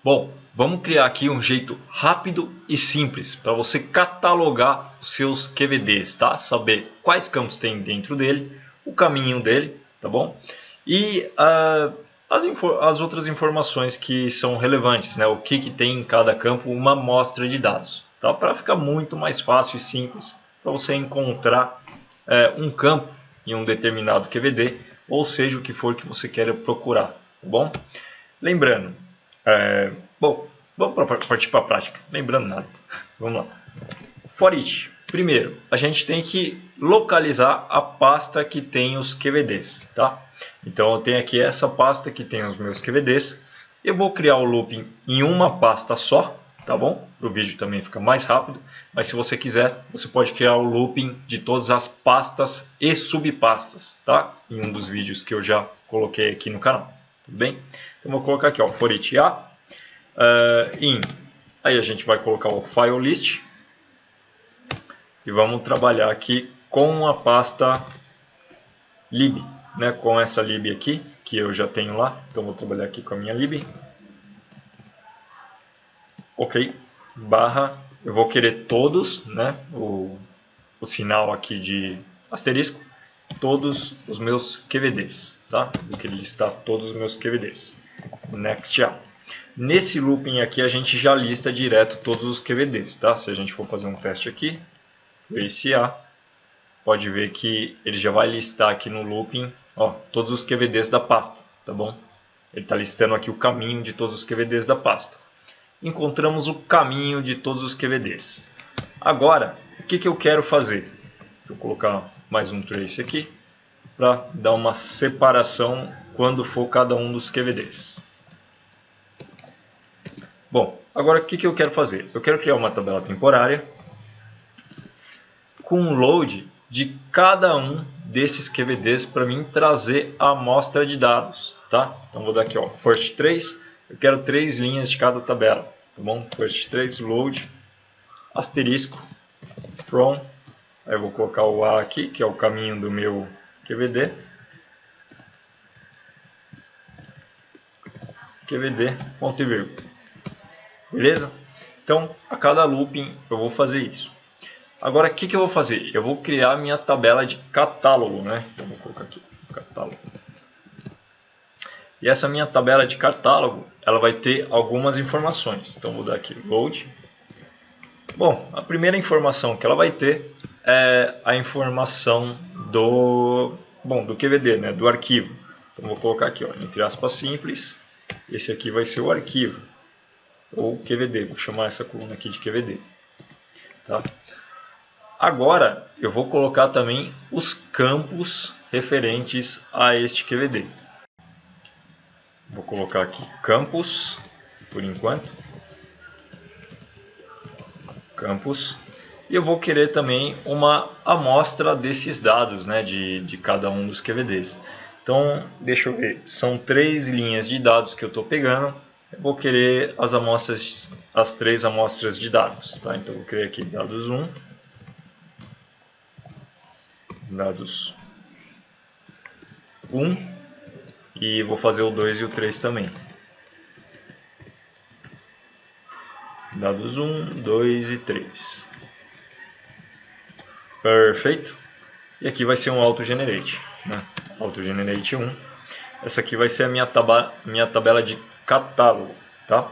Bom, vamos criar aqui um jeito rápido e simples para você catalogar os seus QVDs, tá? Saber quais campos tem dentro dele, o caminho dele, tá bom? E as outras informações que são relevantes, né? O que tem em cada campo, uma amostra de dados, tá? Para ficar muito mais fácil e simples para você encontrar um campo em um determinado QVD, ou seja, o que for que você queira procurar, tá bom? Lembrando, bom, vamos partir para a prática. Lembrando nada, vamos lá. For each, primeiro, a gente tem que localizar a pasta que tem os QVDs, tá? Então eu tenho aqui essa pasta que tem os meus QVDs. Eu vou criar o looping em uma pasta só, tá bom? Para o vídeo também fica mais rápido. Mas se você quiser, você pode criar o looping de todas as pastas e subpastas, tá? Em um dos vídeos que eu já coloquei aqui no canal. Tudo bem? Então vou colocar aqui, ó, for each a in. Aí a gente vai colocar o file list e vamos trabalhar aqui com a pasta lib, né? Com essa lib aqui que eu já tenho lá. Então vou trabalhar aqui com a minha lib. Ok, barra, eu vou querer todos, né? O sinal aqui de asterisco, todos os meus QVDs, tá? Vou querer listar todos os meus QVDs. Next a. Nesse looping aqui a gente já lista direto todos os QVDs, tá? Se a gente for fazer um teste aqui, esse a, pode ver que ele já vai listar aqui no looping, ó, todos os QVDs da pasta, tá bom? Ele está listando aqui o caminho de todos os QVDs da pasta. Encontramos o caminho de todos os QVDs. Agora, o que eu quero fazer? Vou colocar mais um trace aqui para dar uma separação quando for cada um dos QVDs. Bom, agora o que eu quero fazer? Eu quero criar uma tabela temporária com um load de cada um desses QVDs para mim trazer a amostra de dados, tá? Então vou dar aqui, ó, first trace, eu quero 3 linhas de cada tabela, tá bom? First trace load asterisco from, aí eu vou colocar o A aqui, que é o caminho do meu QVD. QVD, ponto e vírgula. Beleza? Então, a cada looping eu vou fazer isso. Agora, o que eu vou fazer? Eu vou criar minha tabela de catálogo, né? Então, vou colocar aqui, catálogo. E essa minha tabela de catálogo, ela vai ter algumas informações. Então, vou dar aqui, load. Bom, a primeira informação que ela vai ter é a informação do QVD, né? Do arquivo. Então, vou colocar aqui, ó, entre aspas simples. Esse aqui vai ser o arquivo, ou QVD. Vou chamar essa coluna aqui de QVD. Tá? Agora, eu vou colocar também os campos referentes a este QVD. Vou colocar aqui campos, por enquanto. Campos. E eu vou querer também uma amostra desses dados, né, de cada um dos QVDs. Então, deixa eu ver. São 3 linhas de dados que eu estou pegando. Eu vou querer as 3 amostras de dados. Tá? Então, eu vou querer aqui dados 1. Dados 1 e vou fazer o 2 e o 3 também. Dados 1, 2 e 3. Perfeito. E aqui vai ser um AutoGenerate, né? AutoGenerate 1. Essa aqui vai ser a minha tabela de catálogo, tá?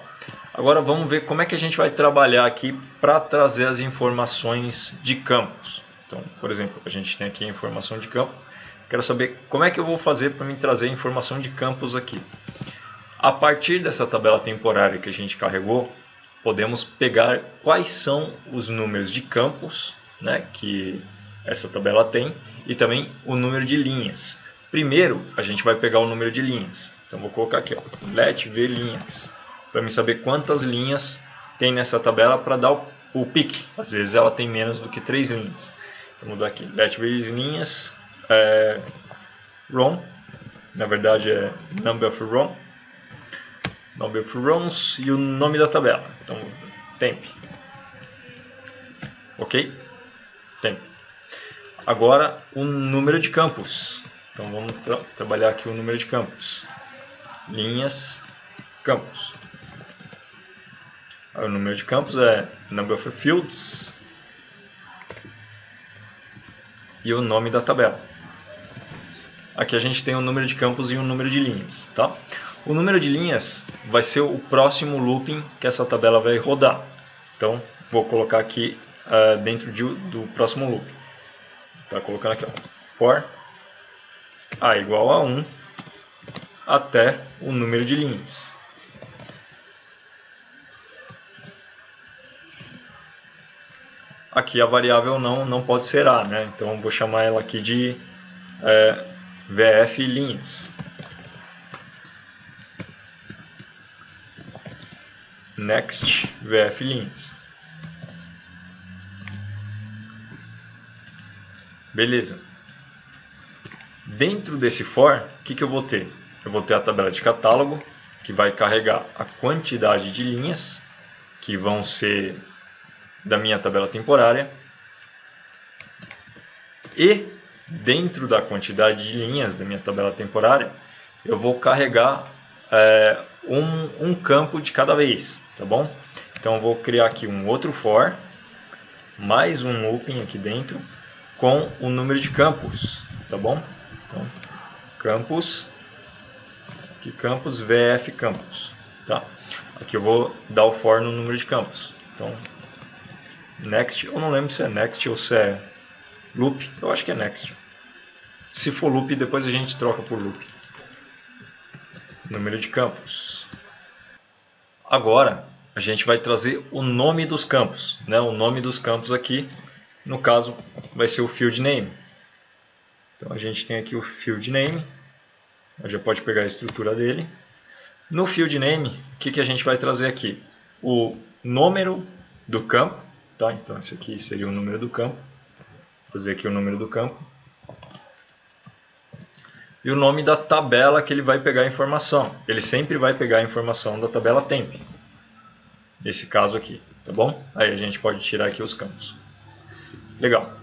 Agora vamos ver como é que a gente vai trabalhar aqui para trazer as informações de campos. Então, por exemplo, a gente tem aqui a informação de campo. Quero saber como é que eu vou fazer para me trazer a informação de campos aqui. A partir dessa tabela temporária que a gente carregou, podemos pegar quais são os números de campos, né, que essa tabela tem, e também o número de linhas. Primeiro, a gente vai pegar o número de linhas. Então, vou colocar aqui, ó, let v linhas, para me saber quantas linhas tem nessa tabela para dar o pick. Às vezes ela tem menos do que 3 linhas. Vou mudar aqui, let vezes linhas, row, na verdade é number of rows e o nome da tabela. Então, temp. Ok? Temp. Agora, o número de campos. Então, vamos trabalhar aqui o número de campos. Linhas, campos. Aí o número de campos é number of fields e o nome da tabela. Aqui a gente tem o número de campos e o número de linhas, tá? O número de linhas vai ser o próximo looping que essa tabela vai rodar. Então, vou colocar aqui dentro do próximo loop. Tá colocando aqui, ó, for a igual a 1 até o número de linhas. Aqui a variável não pode ser A, né? Então vou chamar ela aqui de VF linhas. Next VF linhas. Beleza. Dentro desse for, o que eu vou ter? Eu vou ter a tabela de catálogo, que vai carregar a quantidade de linhas, que vão ser da minha tabela temporária. E dentro da quantidade de linhas da minha tabela temporária, eu vou carregar um campo de cada vez, tá bom? Então eu vou criar aqui um outro for, mais um looping aqui dentro, com o número de campos, tá bom? Então, campos, aqui campos, VF campos, tá? Aqui eu vou dar o for no número de campos. Então, next, eu não lembro se é next ou se é loop, eu acho que é next. Se for loop, depois a gente troca por loop. Número de campos. Agora, a gente vai trazer o nome dos campos, né? O nome dos campos aqui, no caso, vai ser o field name. Então a gente tem aqui o field name, já pode pegar a estrutura dele. No field name, o que a gente vai trazer aqui? O número do campo, tá? Então esse aqui seria o número do campo. Vou fazer aqui o número do campo. E o nome da tabela que ele vai pegar a informação. Ele sempre vai pegar a informação da tabela temp. Nesse caso aqui, tá bom? Aí a gente pode tirar aqui os campos. Legal.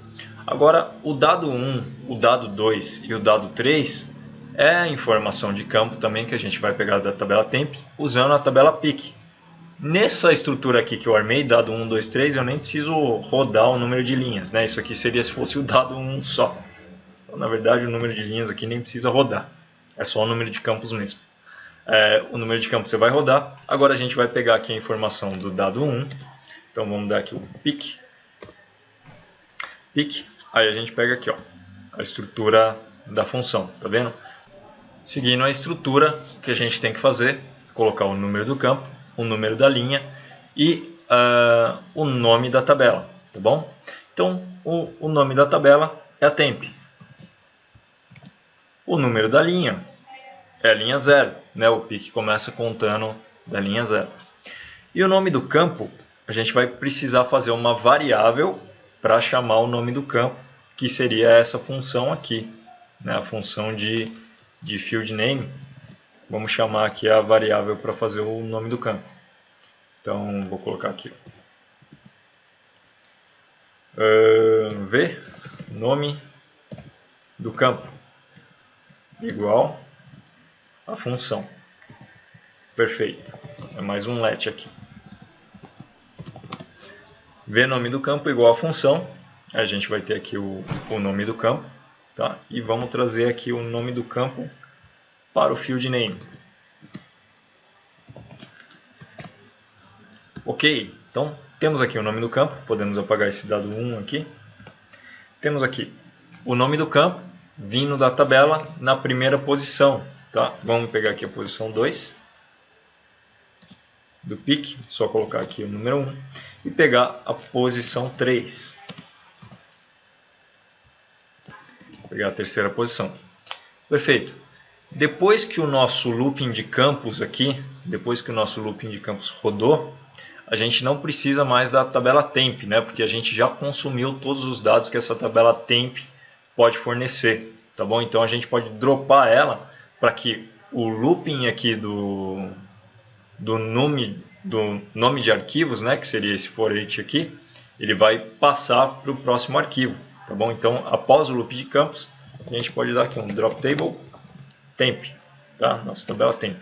Agora, o dado 1, o dado 2 e o dado 3 é a informação de campo também que a gente vai pegar da tabela temp usando a tabela pick. Nessa estrutura aqui que eu armei, dado 1, 2, 3, eu nem preciso rodar o número de linhas, né? Isso aqui seria se fosse o dado 1 só. Então, na verdade, o número de linhas aqui nem precisa rodar. É só o número de campos mesmo. O número de campos você vai rodar. Agora a gente vai pegar aqui a informação do dado 1. Então vamos dar aqui o pick. Pick. Aí a gente pega aqui, ó, a estrutura da função, tá vendo? Seguindo a estrutura, o que a gente tem que fazer? Colocar o número do campo, o número da linha e o nome da tabela, tá bom? Então, o nome da tabela é a temp. O número da linha é a linha 0, né? O pick começa contando da linha 0. E o nome do campo, a gente vai precisar fazer uma variável para chamar o nome do campo, que seria essa função aqui, né? A função de field name. Vamos chamar aqui a variável para fazer o nome do campo. Então, vou colocar aqui. V, nome do campo, igual a função. Perfeito. É mais um let aqui. V nome do campo igual a função. A gente vai ter aqui o nome do campo. Tá? E vamos trazer aqui o nome do campo para o field name. Ok. Então, temos aqui o nome do campo. Podemos apagar esse dado 1 aqui. Temos aqui o nome do campo vindo da tabela na primeira posição. Tá? Vamos pegar aqui a posição 2 do pick, só colocar aqui o número 1 e pegar a posição 3. Pegar a terceira posição. Perfeito. Depois que o nosso looping de campos aqui, depois que o nosso looping de campos rodou, a gente não precisa mais da tabela temp, né? Porque a gente já consumiu todos os dados que essa tabela temp pode fornecer, tá bom? Então a gente pode dropar ela para que o looping aqui do nome de arquivos, né, que seria esse for each aqui, ele vai passar para o próximo arquivo, tá bom? Então, após o loop de campos, a gente pode dar aqui um drop table temp, tá? Nossa tabela temp.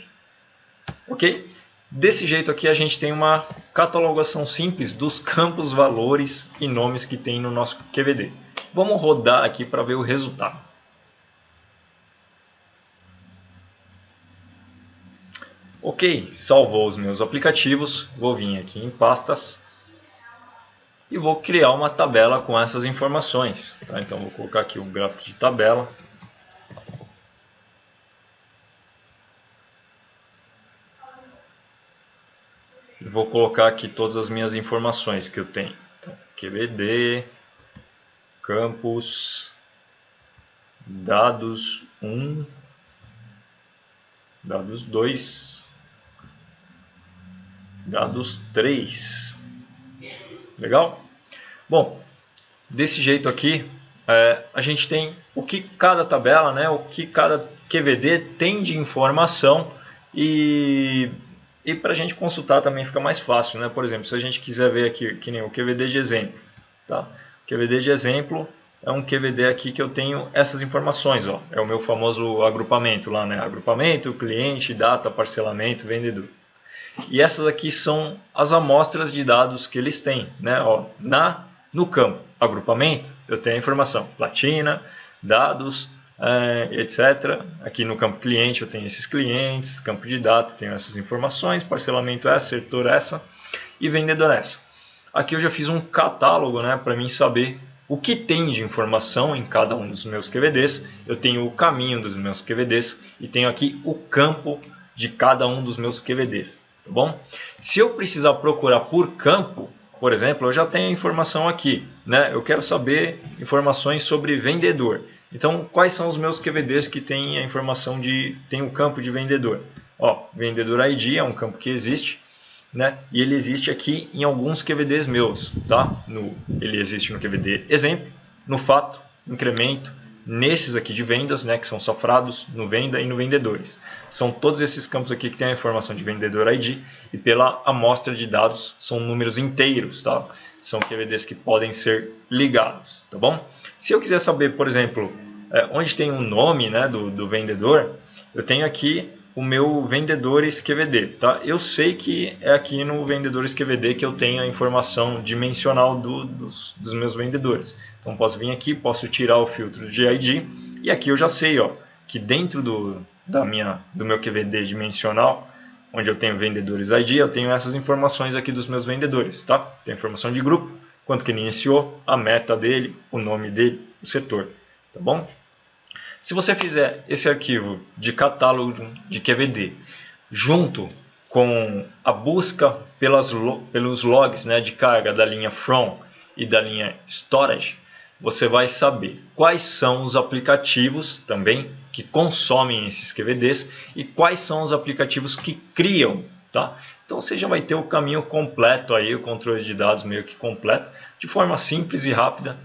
Ok? Desse jeito aqui a gente tem uma catalogação simples dos campos, valores e nomes que tem no nosso QVD. Vamos rodar aqui para ver o resultado. Ok, salvou os meus aplicativos, vou vir aqui em pastas e vou criar uma tabela com essas informações. Tá? Então vou colocar aqui o gráfico de tabela. Vou colocar aqui todas as minhas informações que eu tenho. Então, QVD, campus, dados 1, dados 2, dados 3. Legal? Bom, desse jeito aqui, a gente tem o que cada tabela, né, o que cada QVD tem de informação e para a gente consultar também fica mais fácil, né? Por exemplo, se a gente quiser ver aqui, que nem o QVD de exemplo, tá? O QVD de exemplo é um QVD aqui que eu tenho essas informações, ó. É o meu famoso agrupamento lá, né? Agrupamento, cliente, data, parcelamento, vendedor. E essas aqui são as amostras de dados que eles têm, né? Ó, no campo agrupamento, eu tenho a informação platina, dados, etc. Aqui no campo cliente eu tenho esses clientes, campo de data tenho essas informações, parcelamento essa, setor essa e vendedor essa. Aqui eu já fiz um catálogo, né, para mim saber o que tem de informação em cada um dos meus QVDs. Eu tenho o caminho dos meus QVDs e tenho aqui o campo de cada um dos meus QVDs. Tá bom? Se eu precisar procurar por campo, por exemplo, eu já tenho a informação aqui, né? Eu quero saber informações sobre vendedor. Então, quais são os meus QVDs que tem a informação tem o campo de vendedor? Ó, vendedor ID é um campo que existe, né? E ele existe aqui em alguns QVDs meus, tá? Ele existe no QVD exemplo, no fato, incremento, nesses aqui de vendas, né, que são sofrados, no venda e no vendedores. São todos esses campos aqui que tem a informação de vendedor ID e pela amostra de dados são números inteiros, tá? São QVDs que podem ser ligados, tá bom? Se eu quiser saber, por exemplo, onde tem o nome, né, do vendedor, eu tenho aqui o meu vendedores QVD, tá? Eu sei que é aqui no vendedores QVD que eu tenho a informação dimensional dos meus vendedores. Então posso vir aqui, posso tirar o filtro de ID e aqui eu já sei, ó, que dentro do meu QVD dimensional, onde eu tenho vendedores ID, eu tenho essas informações aqui dos meus vendedores, tá? Tem a informação de grupo, quanto que ele iniciou, a meta dele, o nome dele, o setor, tá bom? Se você fizer esse arquivo de catálogo de QVD junto com a busca pelos logs, né, de carga da linha From e da linha Storage, você vai saber quais são os aplicativos também que consomem esses QVDs e quais são os aplicativos que criam. Tá? Então você já vai ter o caminho completo, aí, o controle de dados meio que completo, de forma simples e rápida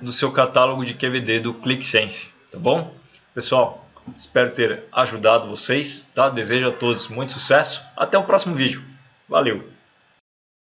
do seu catálogo de QVD do ClickSense. Tá bom? Pessoal, espero ter ajudado vocês. Tá? Desejo a todos muito sucesso. Até o próximo vídeo. Valeu!